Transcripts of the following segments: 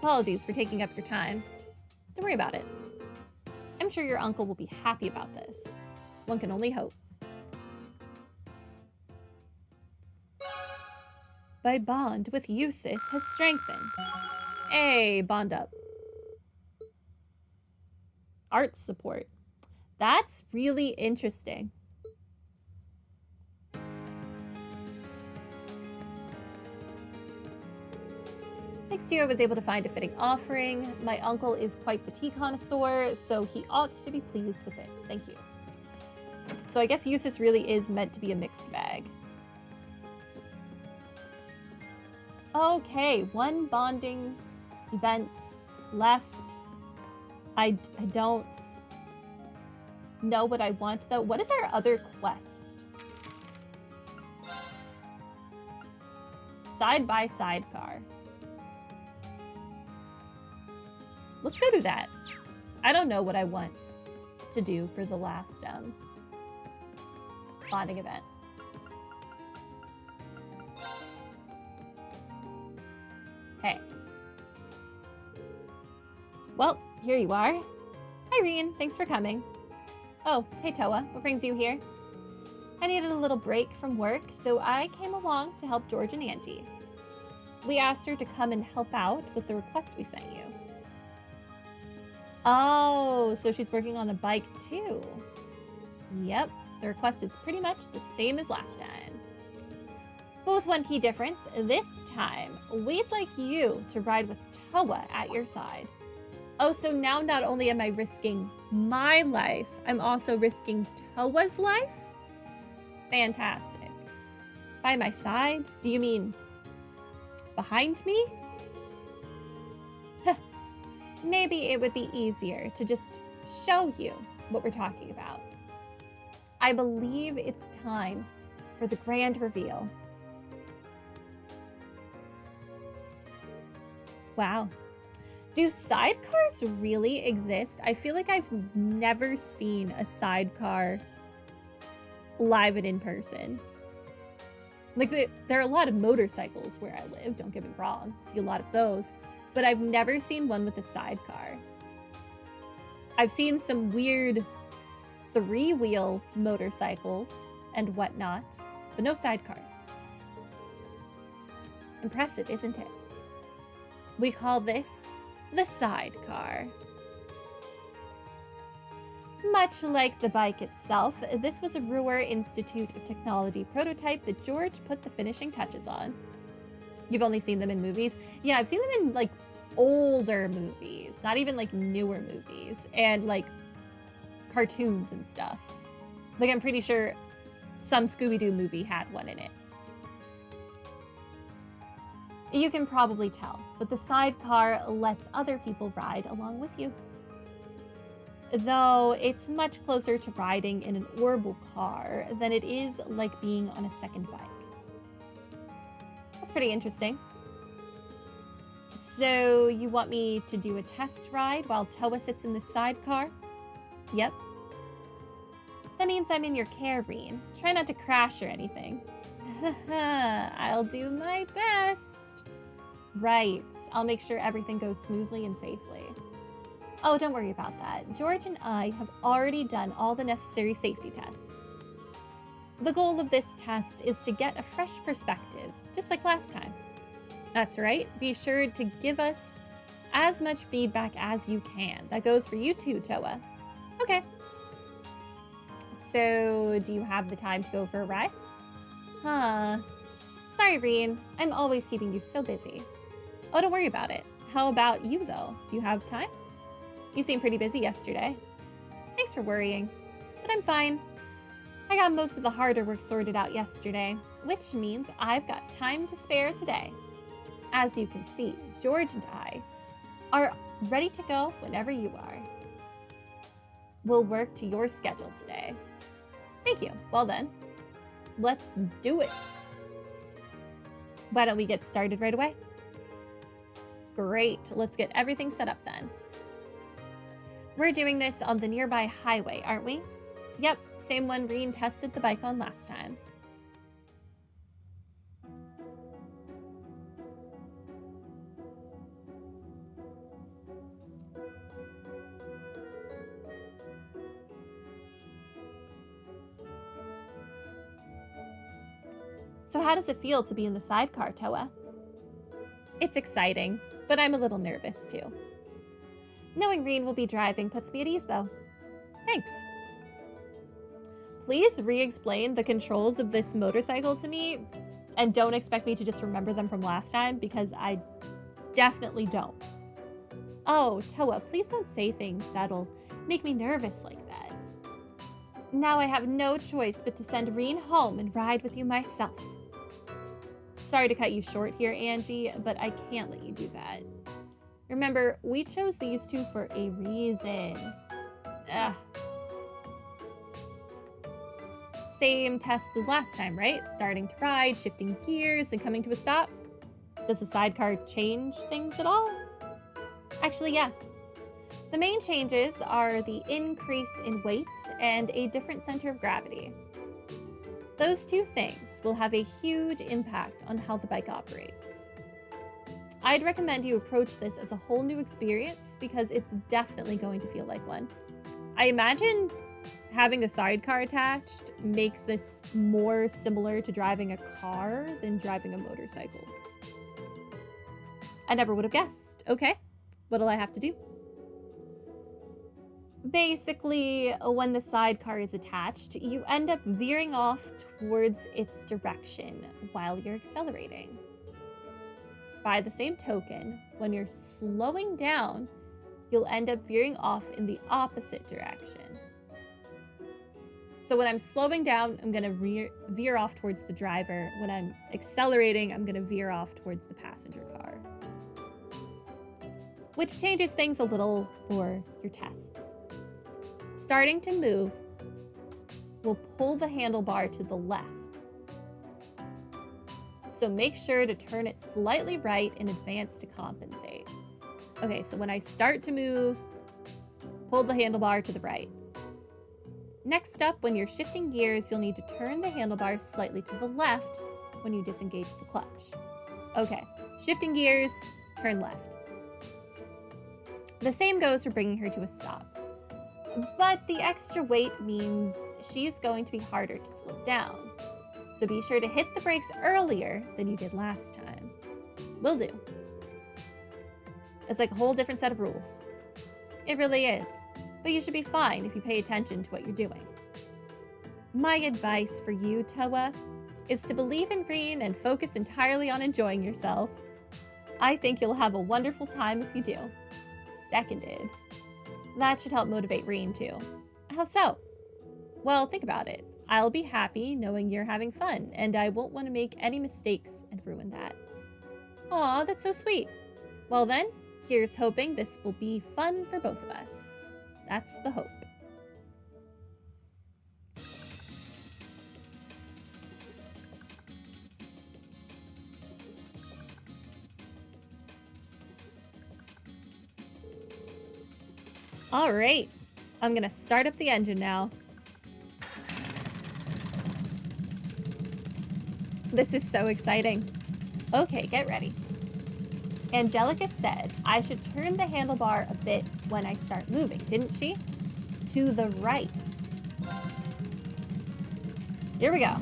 Apologies for taking up your time. Don't worry about it. I'm sure your uncle will be happy about this. One can only hope. My bond with Eustace has strengthened. Hey, bond up. Art support. That's really interesting. Next year I was able to find a fitting offering. My uncle is quite the tea connoisseur, so he ought to be pleased with this. Thank you. So I guess Eustace really is meant to be a mixed bag. Okay, one bonding event left. I don't know what I want, though. What is our other quest? Side sidecar. Let's go do that. I don't know what I want to do for the last bonding event. Hey. Well, here you are. Hi, Reen. Thanks for coming. Oh, hey, Toa. What brings you here? I needed a little break from work, so I came along to help George and Angie. We asked her to come and help out with the request we sent you. Oh, so she's working on the bike too. Yep, the request is pretty much the same as last time. But with one key difference, this time, we'd like you to ride with Toa at your side. Oh, so now not only am I risking my life, I'm also risking Toa's life? Fantastic. By my side? Do you mean behind me? Maybe it would be easier to just show you what we're talking about. I believe it's time for the grand reveal. Wow. Do sidecars really exist? I feel like I've never seen a sidecar live and in person. Like, there are a lot of motorcycles where I live, don't get me wrong. See a lot of those. But I've never seen one with a sidecar. I've seen some weird three-wheel motorcycles and whatnot, but no sidecars. Impressive, isn't it? We call this the sidecar. Much like the bike itself, this was a Ruhr Institute of Technology prototype that George put the finishing touches on. You've only seen them in movies? Yeah, I've seen them in, like, older movies, not even, like, newer movies, and, like, cartoons and stuff. Like, I'm pretty sure some Scooby-Doo movie had one in it. You can probably tell, but the sidecar lets other people ride along with you. Though it's much closer to riding in an orbital car than it is like being on a second bike. That's pretty interesting. So you want me to do a test ride while Toa sits in the sidecar? Yep. That means I'm in your care, Reen. Try not to crash or anything. I'll do my best. Right. I'll make sure everything goes smoothly and safely. Oh, don't worry about that. George and I have already done all the necessary safety tests. The goal of this test is to get a fresh perspective, just like last time. That's right. Be sure to give us as much feedback as you can. That goes for you too, Toa. Okay. So, do you have the time to go for a ride? Huh. Sorry, Reen. I'm always keeping you so busy. Oh, don't worry about it. How about you, though? Do you have time? You seemed pretty busy yesterday. Thanks for worrying, but I'm fine. I got most of the harder work sorted out yesterday, which means I've got time to spare today. As you can see, George and I are ready to go whenever you are. We'll work to your schedule today. Thank you. Well then, let's do it. Why don't we get started right away? Great. Let's get everything set up then. We're doing this on the nearby highway, aren't we? Yep, same one Reen tested the bike on last time. So how does it feel to be in the sidecar, Toa? It's exciting, but I'm a little nervous too. Knowing Reen will be driving puts me at ease though. Thanks. Please re-explain the controls of this motorcycle to me, and don't expect me to just remember them from last time, because I definitely don't. Oh, Toa, please don't say things that'll make me nervous like that. Now I have no choice but to send Reen home and ride with you myself. Sorry to cut you short here, Angie, but I can't let you do that. Remember, we chose these two for a reason. Ugh. Same tests as last time, right? Starting to ride, shifting gears, and coming to a stop. Does the sidecar change things at all? Actually, yes. The main changes are the increase in weight and a different center of gravity. Those two things will have a huge impact on how the bike operates. I'd recommend you approach this as a whole new experience, because it's definitely going to feel like one. I imagine having a sidecar attached makes this more similar to driving a car than driving a motorcycle. I never would have guessed. Okay, what'll I have to do? Basically, when the sidecar is attached, you end up veering off towards its direction while you're accelerating. By the same token, when you're slowing down, you'll end up veering off in the opposite direction. So when I'm slowing down, I'm going to veer off towards the driver. When I'm accelerating, I'm going to veer off towards the passenger car. Which changes things a little for your tests. Starting to move, we'll pull the handlebar to the left. So make sure to turn it slightly right in advance to compensate. Okay, so when I start to move, pull the handlebar to the right. Next up, when you're shifting gears, you'll need to turn the handlebar slightly to the left when you disengage the clutch. Okay, shifting gears, turn left. The same goes for bringing her to a stop. But the extra weight means she's going to be harder to slow down. So be sure to hit the brakes earlier than you did last time. Will do. It's like a whole different set of rules. It really is. But you should be fine if you pay attention to what you're doing. My advice for you, Toa, is to believe in Reen and focus entirely on enjoying yourself. I think you'll have a wonderful time if you do. Seconded. That should help motivate Reen too. How so? Well, think about it. I'll be happy knowing you're having fun, and I won't want to make any mistakes and ruin that. Aw, that's so sweet. Well then, here's hoping this will be fun for both of us. That's the hope. All right, I'm gonna start up the engine now. This is so exciting. Okay, get ready. Angelica said I should turn the handlebar a bit when I start moving, didn't she? To the right. Here we go.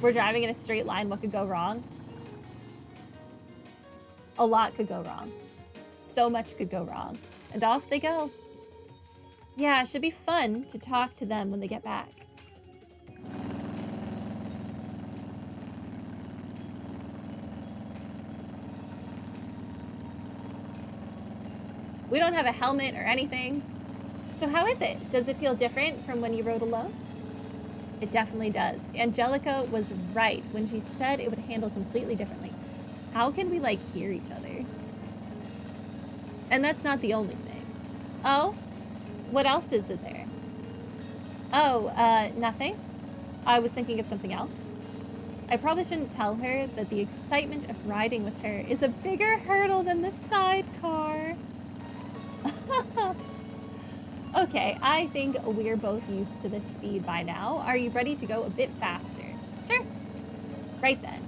We're driving in a straight line. What could go wrong? A lot could go wrong. So much could go wrong. And off they go. Yeah, it should be fun to talk to them when they get back. We don't have a helmet or anything. So how is it? Does it feel different from when you rode alone? It definitely does. Angelica was right when she said it would handle completely differently. How can we, hear each other? And that's not the only thing. Oh? What else is it there? Oh, nothing. I was thinking of something else. I probably shouldn't tell her that the excitement of riding with her is a bigger hurdle than the sidecar. Okay, I think we're both used to this speed by now. Are you ready to go a bit faster? Sure. Right then.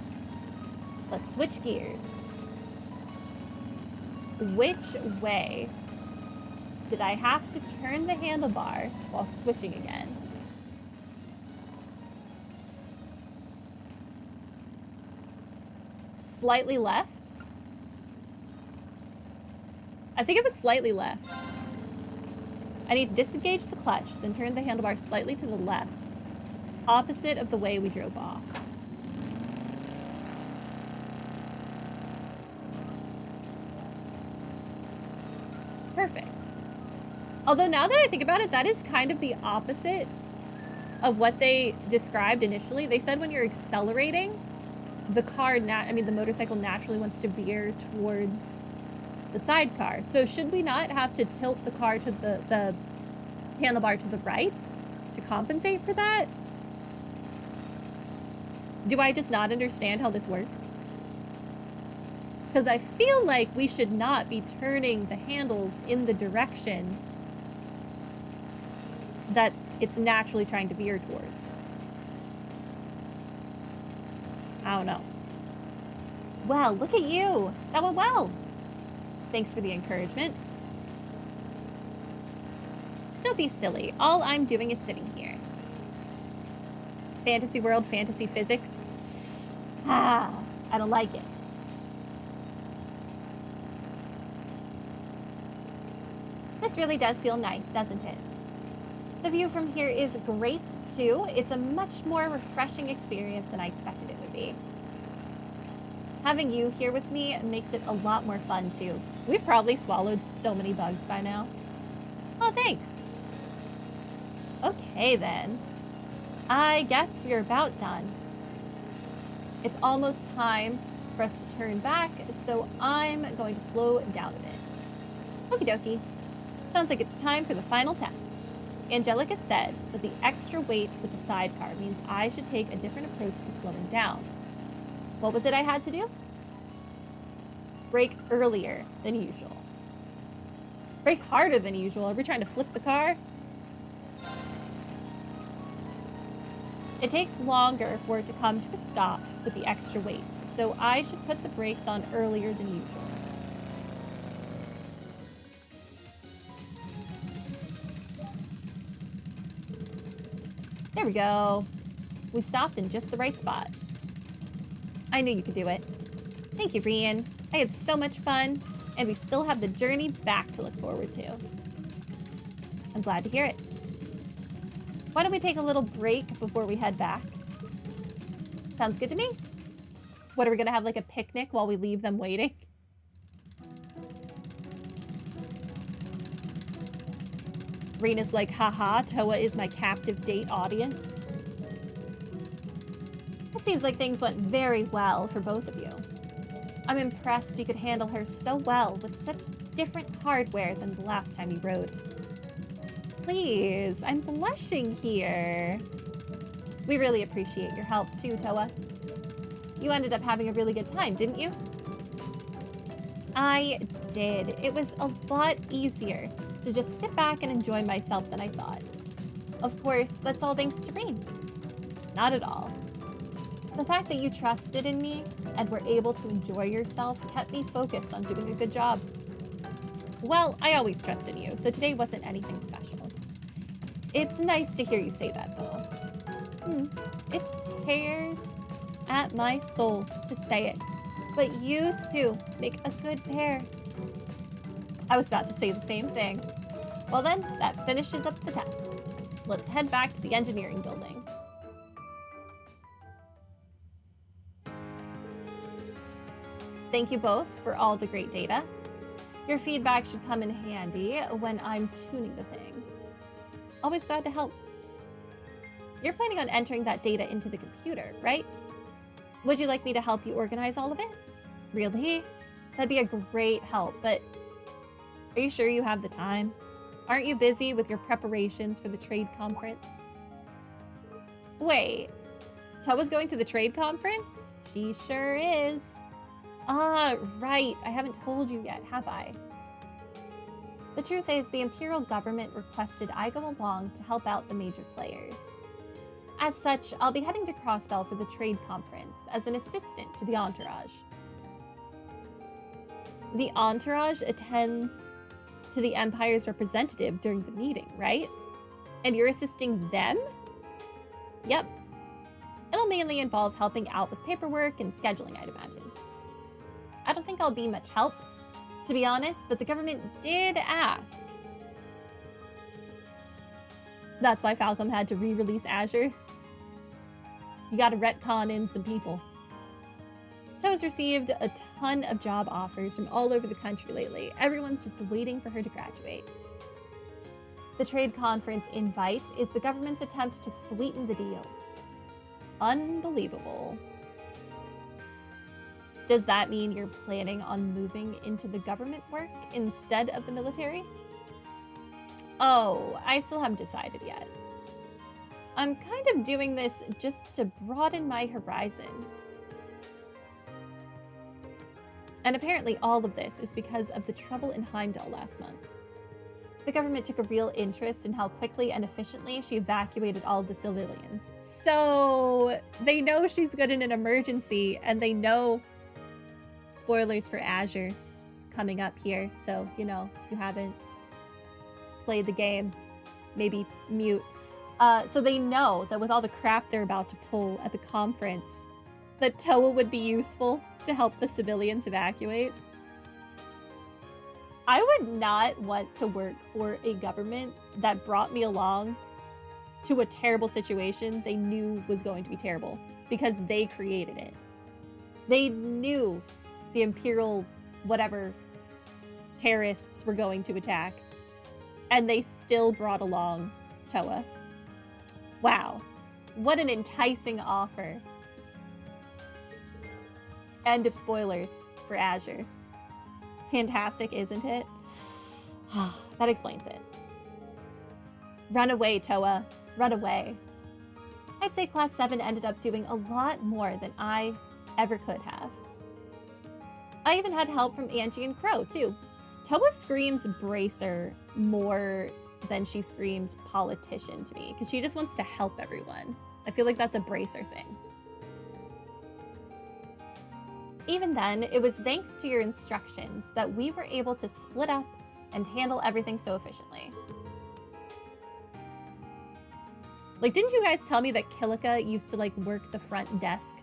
Let's switch gears. Which way did I have to turn the handlebar while switching again? Slightly left? I think it was slightly left. I need to disengage the clutch, then turn the handlebar slightly to the left, opposite of the way we drove off. Perfect. Although now that I think about it, that is kind of the opposite of what they described initially. They said when you're accelerating, the motorcycle naturally wants to veer towards the sidecar. So should we not have to tilt the car to the handlebar to the right to compensate for that? Do I just not understand how this works? Because I feel like we should not be turning the handles in the direction that it's naturally trying to veer towards. I don't know. Well, look at you. That went well. Thanks for the encouragement. Don't be silly. All I'm doing is sitting here. Fantasy world, fantasy physics. I don't like it. This really does feel nice, doesn't it? The view from here is great, too. It's a much more refreshing experience than I expected it would be. Having you here with me makes it a lot more fun, too. We've probably swallowed so many bugs by now. Oh, thanks. Okay, then. I guess we're about done. It's almost time for us to turn back, so I'm going to slow down a bit. Okie dokie. Sounds like it's time for the final test. Angelica said that the extra weight with the sidecar means I should take a different approach to slowing down. What was it I had to do? Brake earlier than usual. Brake harder than usual. Are we trying to flip the car? It takes longer for it to come to a stop with the extra weight, so I should put the brakes on earlier than usual. There we go. We stopped in just the right spot. I knew you could do it. Thank you, Rian. I had so much fun, and we still have the journey back to look forward to. I'm glad to hear it. Why don't we take a little break before we head back? Sounds good to me. What, are we gonna have like a picnic while we leave them waiting? Rena's like, haha, Toa is my captive date audience. It seems like things went very well for both of you. I'm impressed you could handle her so well with such different hardware than the last time you rode. Please, I'm blushing here. We really appreciate your help too, Toa. You ended up having a really good time, didn't you? I did. It was a lot easier to just sit back and enjoy myself than I thought. Of course, that's all thanks to Rain. Not at all. The fact that you trusted in me and were able to enjoy yourself kept me focused on doing a good job. Well, I always trust in you, so today wasn't anything special. It's nice to hear you say that, though. It tears at my soul to say it, but you two make a good pair. I was about to say the same thing. Well then, that finishes up the test. Let's head back to the engineering building. Thank you both for all the great data. Your feedback should come in handy when I'm tuning the thing. Always glad to help. You're planning on entering that data into the computer, right? Would you like me to help you organize all of it? Really? That'd be a great help, but are you sure you have the time? Aren't you busy with your preparations for the trade conference? Wait, Toa's going to the trade conference? She sure is. Ah, right. I haven't told you yet, have I? The truth is, the Imperial government requested I go along to help out the major players. As such, I'll be heading to Crossbell for the trade conference as an assistant to the entourage. The entourage attends to the Empire's representative during the meeting, right? And you're assisting them? Yep. It'll mainly involve helping out with paperwork and scheduling, I'd imagine. I don't think I'll be much help, to be honest, but the government did ask. That's why Falcom had to re-release Azure. You gotta retcon in some people. Toa's received a ton of job offers from all over the country lately. Everyone's just waiting for her to graduate. The trade conference invite is the government's attempt to sweeten the deal. Unbelievable. Does that mean you're planning on moving into the government work instead of the military? Oh, I still haven't decided yet. I'm kind of doing this just to broaden my horizons. And apparently all of this is because of the trouble in Heimdall last month. The government took a real interest in how quickly and efficiently she evacuated all of the civilians. So they know she's good in an emergency, and they know, spoilers for Azure coming up here. So, you know, if you haven't played the game, maybe mute. So they know that with all the crap they're about to pull at the conference, that Toa would be useful to help the civilians evacuate. I would not want to work for a government that brought me along to a terrible situation they knew was going to be terrible because they created it. They knew the Imperial whatever terrorists were going to attack, and they still brought along Toa. Wow, what an enticing offer. End of spoilers for Azure. Fantastic, isn't it? That explains it. Run away, Toa. Run away. I'd say Class 7 ended up doing a lot more than I ever could have. I even had help from Angie and Crow, too. Toa screams bracer more than she screams politician to me, because she just wants to help everyone. I feel like that's a bracer thing. Even then, it was thanks to your instructions that we were able to split up and handle everything so efficiently. Like, didn't you guys tell me that Angelica used to, like, work the front desk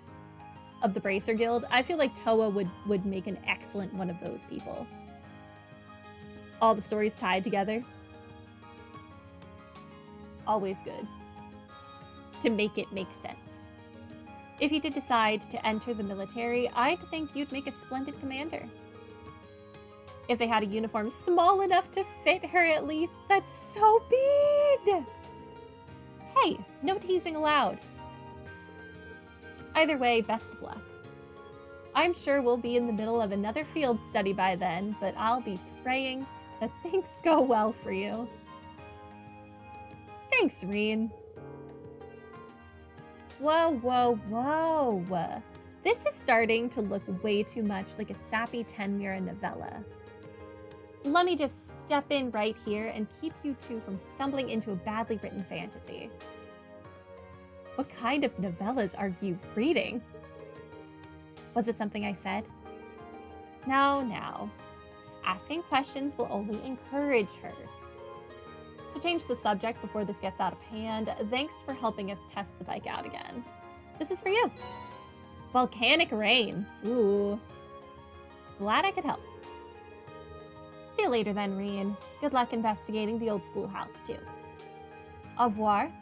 of the Bracer Guild? I feel like Toa would make an excellent one of those people. All the stories tied together. Always good. To make it make sense. If you did decide to enter the military, I'd think you'd make a splendid commander. If they had a uniform small enough to fit her at least, that's so big! Hey, no teasing allowed. Either way, best of luck. I'm sure we'll be in the middle of another field study by then, but I'll be praying that things go well for you. Thanks, Reen. Whoa, whoa, whoa. This is starting to look way too much like a sappy Tenmira novella. Let me just step in right here and keep you two from stumbling into a badly written fantasy. What kind of novellas are you reading? Was it something I said? Now. Asking questions will only encourage her. To change the subject before this gets out of hand, thanks for helping us test the bike out again. This is for you. Volcanic rain. Ooh. Glad I could help. See you later then, Reen. Good luck investigating the old schoolhouse, too. Au revoir.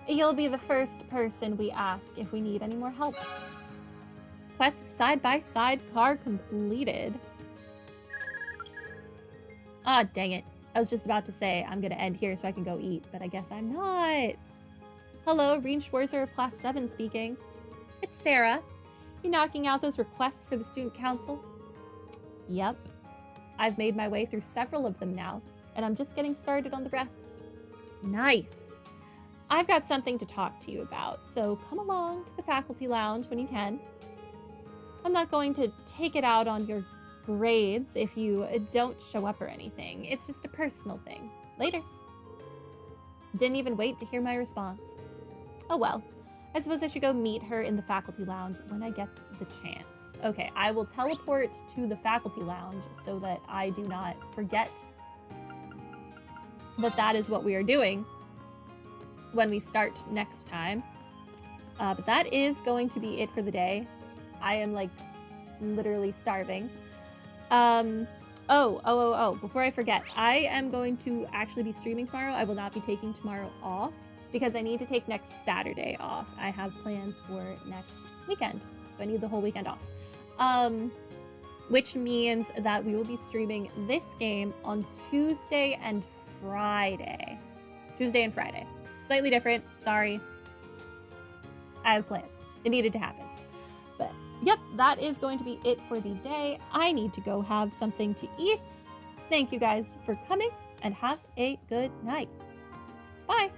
You'll be the first person we ask if we need any more help. Quest side-by-side car completed. Ah, dang it. I was just about to say I'm going to end here so I can go eat, but I guess I'm not. Hello, Reen Schwarzer of Class 7 speaking. It's Sarah. You knocking out those requests for the student council? Yep. I've made my way through several of them now, and I'm just getting started on the rest. Nice. I've got something to talk to you about, so come along to the faculty lounge when you can. I'm not going to take it out on your grades if you don't show up or anything. It's just a personal thing. Later. Didn't even wait to hear my response. Oh well. I suppose I should go meet her in the faculty lounge when I get the chance. Okay, I will teleport to the faculty lounge so that I do not forget But that is what we are doing when we start next time. But that is going to be it for the day. I am like literally starving. Before I forget, I am going to actually be streaming tomorrow. I will not be taking tomorrow off because I need to take next Saturday off. I have plans for next weekend, so I need the whole weekend off. Which means that we will be streaming this game on Tuesday and Friday. Tuesday and Friday. Slightly different, sorry. I have plans. It needed to happen. But yep, that is going to be it for the day. I need to go have something to eat. Thank you guys for coming and have a good night. Bye.